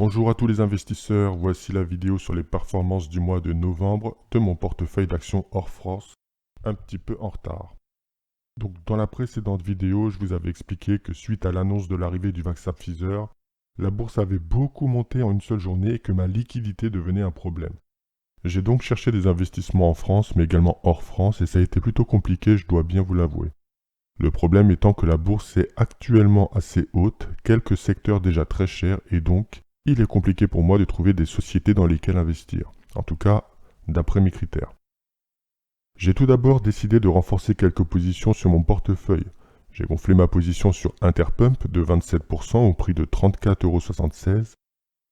Bonjour à tous les investisseurs, voici la vidéo sur les performances du mois de novembre de mon portefeuille d'actions hors France, un petit peu en retard. Donc dans la précédente vidéo, je vous avais expliqué que suite à l'annonce de l'arrivée du vaccin Pfizer, la bourse avait beaucoup monté en une seule journée et que ma liquidité devenait un problème. J'ai donc cherché des investissements en France mais également hors France et ça a été plutôt compliqué, je dois bien vous l'avouer. Le problème étant que la bourse est actuellement assez haute, quelques secteurs déjà très chers et donc il est compliqué pour moi de trouver des sociétés dans lesquelles investir, en tout cas d'après mes critères. J'ai tout d'abord décidé de renforcer quelques positions sur mon portefeuille. J'ai gonflé ma position sur Interpump de 27% au prix de 34,76 €.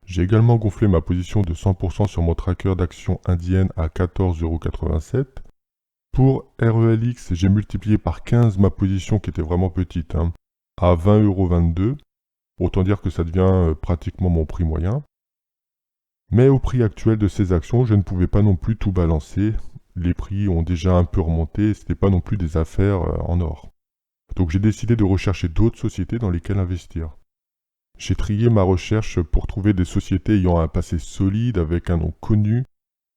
J'ai également gonflé ma position de 100% sur mon tracker d'actions indiennes à 14,87 €. Pour RELX, j'ai multiplié par 15 ma position qui était vraiment petite, à 20,22 €. Autant dire que ça devient pratiquement mon prix moyen. Mais au prix actuel de ces actions, je ne pouvais pas non plus tout balancer. Les prix ont déjà un peu remonté et ce n'était pas non plus des affaires en or. Donc j'ai décidé de rechercher d'autres sociétés dans lesquelles investir. J'ai trié ma recherche pour trouver des sociétés ayant un passé solide avec un nom connu,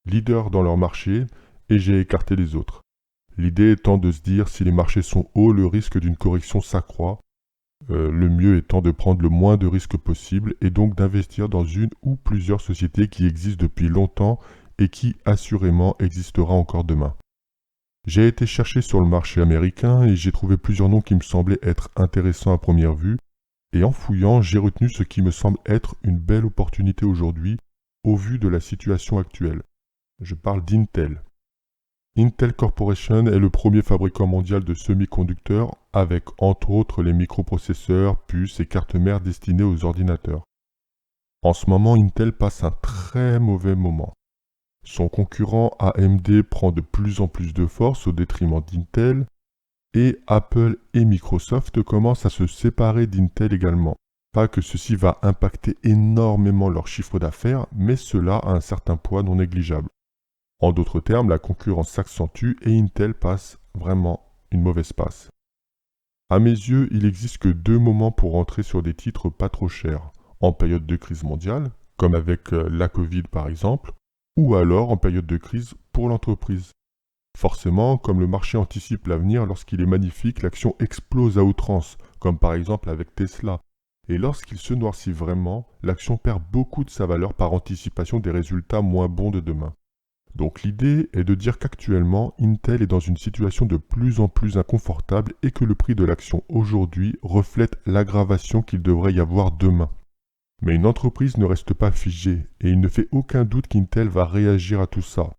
leader dans leur marché, et j'ai écarté les autres. L'idée étant de se dire si les marchés sont hauts, le risque d'une correction s'accroît. Le mieux étant de prendre le moins de risques possible et donc d'investir dans une ou plusieurs sociétés qui existent depuis longtemps et qui assurément existera encore demain. J'ai été chercher sur le marché américain et j'ai trouvé plusieurs noms qui me semblaient être intéressants à première vue, et en fouillant, j'ai retenu ce qui me semble être une belle opportunité aujourd'hui au vu de la situation actuelle. Je parle d'Intel. Intel Corporation est le premier fabricant mondial de semi-conducteurs avec entre autres les microprocesseurs, puces et cartes mères destinées aux ordinateurs. En ce moment, Intel passe un très mauvais moment. Son concurrent AMD prend de plus en plus de force au détriment d'Intel et Apple et Microsoft commencent à se séparer d'Intel également. Pas que ceci va impacter énormément leur chiffre d'affaires, mais cela a un certain poids non négligeable. En d'autres termes, la concurrence s'accentue et Intel passe vraiment une mauvaise passe. À mes yeux, il n'existe que deux moments pour entrer sur des titres pas trop chers, en période de crise mondiale, comme avec la Covid par exemple, ou alors en période de crise pour l'entreprise. Forcément, comme le marché anticipe l'avenir, lorsqu'il est magnifique, l'action explose à outrance, comme par exemple avec Tesla. Et lorsqu'il se noircit vraiment, l'action perd beaucoup de sa valeur par anticipation des résultats moins bons de demain. Donc l'idée est de dire qu'actuellement, Intel est dans une situation de plus en plus inconfortable et que le prix de l'action aujourd'hui reflète l'aggravation qu'il devrait y avoir demain. Mais une entreprise ne reste pas figée et il ne fait aucun doute qu'Intel va réagir à tout ça.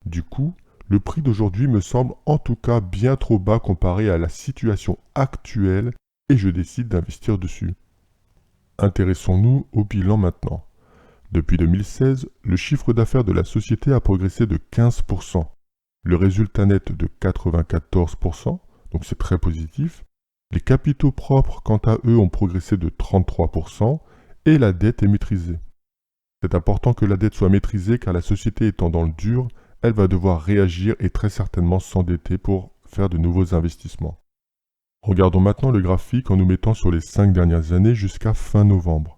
Du coup, le prix d'aujourd'hui me semble en tout cas bien trop bas comparé à la situation actuelle et je décide d'investir dessus. Intéressons-nous au bilan maintenant. Depuis 2016, le chiffre d'affaires de la société a progressé de 15%, le résultat net de 94%, donc c'est très positif. Les capitaux propres, quant à eux, ont progressé de 33% et la dette est maîtrisée. C'est important que la dette soit maîtrisée car la société étant dans le dur, elle va devoir réagir et très certainement s'endetter pour faire de nouveaux investissements. Regardons maintenant le graphique en nous mettant sur les 5 dernières années jusqu'à fin novembre.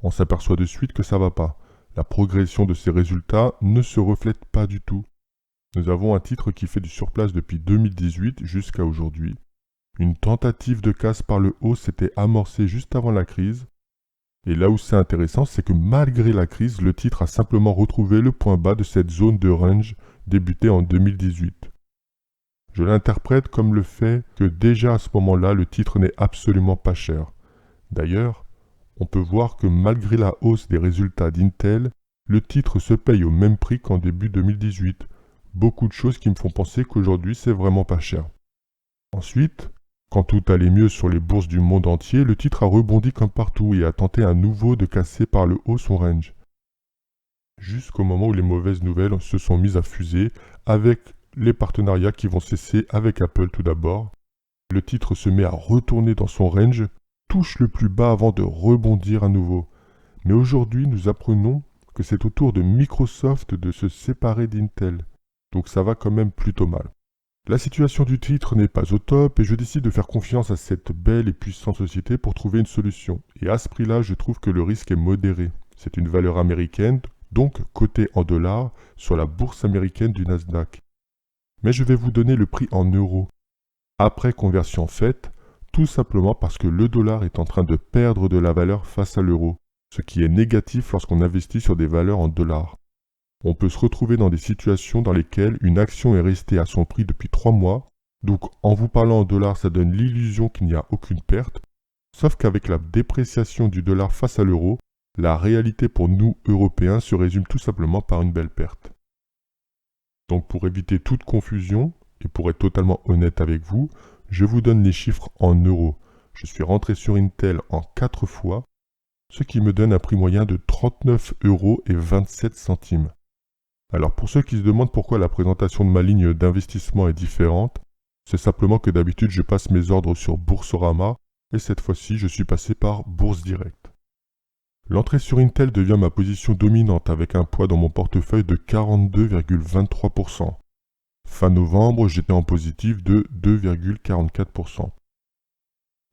On s'aperçoit de suite que ça va pas. La progression de ces résultats ne se reflète pas du tout. Nous avons un titre qui fait du surplace depuis 2018 jusqu'à aujourd'hui. Une tentative de casse par le haut s'était amorcée juste avant la crise. Et là où c'est intéressant, c'est que malgré la crise, le titre a simplement retrouvé le point bas de cette zone de range débutée en 2018. Je l'interprète comme le fait que déjà à ce moment-là, le titre n'est absolument pas cher. D'ailleurs, on peut voir que malgré la hausse des résultats d'Intel, le titre se paye au même prix qu'en début 2018. Beaucoup de choses qui me font penser qu'aujourd'hui c'est vraiment pas cher. Ensuite, quand tout allait mieux sur les bourses du monde entier, le titre a rebondi comme partout et a tenté à nouveau de casser par le haut son range. Jusqu'au moment où les mauvaises nouvelles se sont mises à fuser avec les partenariats qui vont cesser avec Apple tout d'abord. Le titre se met à retourner dans son range, touche le plus bas avant de rebondir à nouveau. Mais aujourd'hui, nous apprenons que c'est au tour de Microsoft de se séparer d'Intel. Donc ça va quand même plutôt mal. La situation du titre n'est pas au top et je décide de faire confiance à cette belle et puissante société pour trouver une solution. Et à ce prix-là, je trouve que le risque est modéré. C'est une valeur américaine, donc cotée en dollars sur la bourse américaine du Nasdaq. Mais je vais vous donner le prix en euros. Après conversion faite, tout simplement parce que le dollar est en train de perdre de la valeur face à l'euro, ce qui est négatif lorsqu'on investit sur des valeurs en dollars. On peut se retrouver dans des situations dans lesquelles une action est restée à son prix depuis 3 mois, donc en vous parlant en dollars, ça donne l'illusion qu'il n'y a aucune perte, sauf qu'avec la dépréciation du dollar face à l'euro, la réalité pour nous, Européens, se résume tout simplement par une belle perte. Donc pour éviter toute confusion, et pour être totalement honnête avec vous, je vous donne les chiffres en euros. Je suis rentré sur Intel en 4 fois, ce qui me donne un prix moyen de 39,27 €. Alors pour ceux qui se demandent pourquoi la présentation de ma ligne d'investissement est différente, c'est simplement que d'habitude je passe mes ordres sur Boursorama, et cette fois-ci je suis passé par Bourse Direct. L'entrée sur Intel devient ma position dominante avec un poids dans mon portefeuille de 42,23%. Fin novembre, j'étais en positif de 2,44%.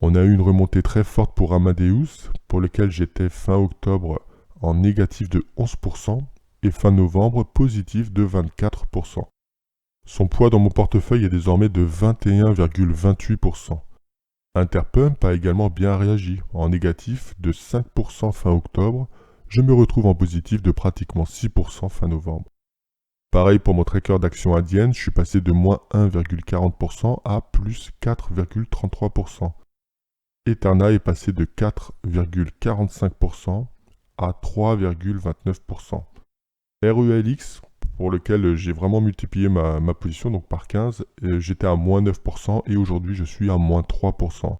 On a eu une remontée très forte pour Amadeus, pour lequel j'étais fin octobre en négatif de 11%, et fin novembre positif de 24%. Son poids dans mon portefeuille est désormais de 21,28%. Interpump a également bien réagi, en négatif de 5% fin octobre, je me retrouve en positif de pratiquement 6% fin novembre. Pareil pour mon tracker d'actions indiennes, je suis passé de moins 1,40% à plus 4,33%. Eterna est passé de 4,45% à 3,29%. RELX, pour lequel j'ai vraiment multiplié ma position, donc par 15, j'étais à moins 9% et aujourd'hui je suis à moins 3%.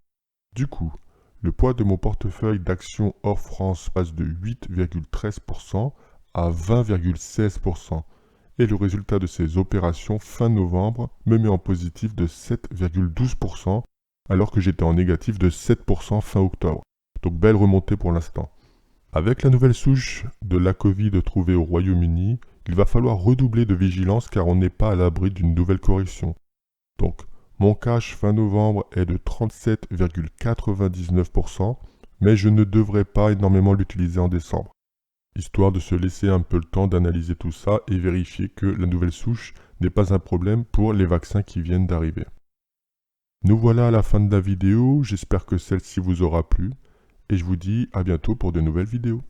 Du coup, le poids de mon portefeuille d'actions hors France passe de 8,13% à 20,16%. Et le résultat de ces opérations fin novembre me met en positif de 7,12% alors que j'étais en négatif de 7% fin octobre. Donc belle remontée pour l'instant. Avec la nouvelle souche de la Covid trouvée au Royaume-Uni, il va falloir redoubler de vigilance car on n'est pas à l'abri d'une nouvelle correction. Donc mon cash fin novembre est de 37,99%, mais je ne devrais pas énormément l'utiliser en décembre, histoire de se laisser un peu le temps d'analyser tout ça et vérifier que la nouvelle souche n'est pas un problème pour les vaccins qui viennent d'arriver. Nous voilà à la fin de la vidéo, j'espère que celle-ci vous aura plu, et je vous dis à bientôt pour de nouvelles vidéos.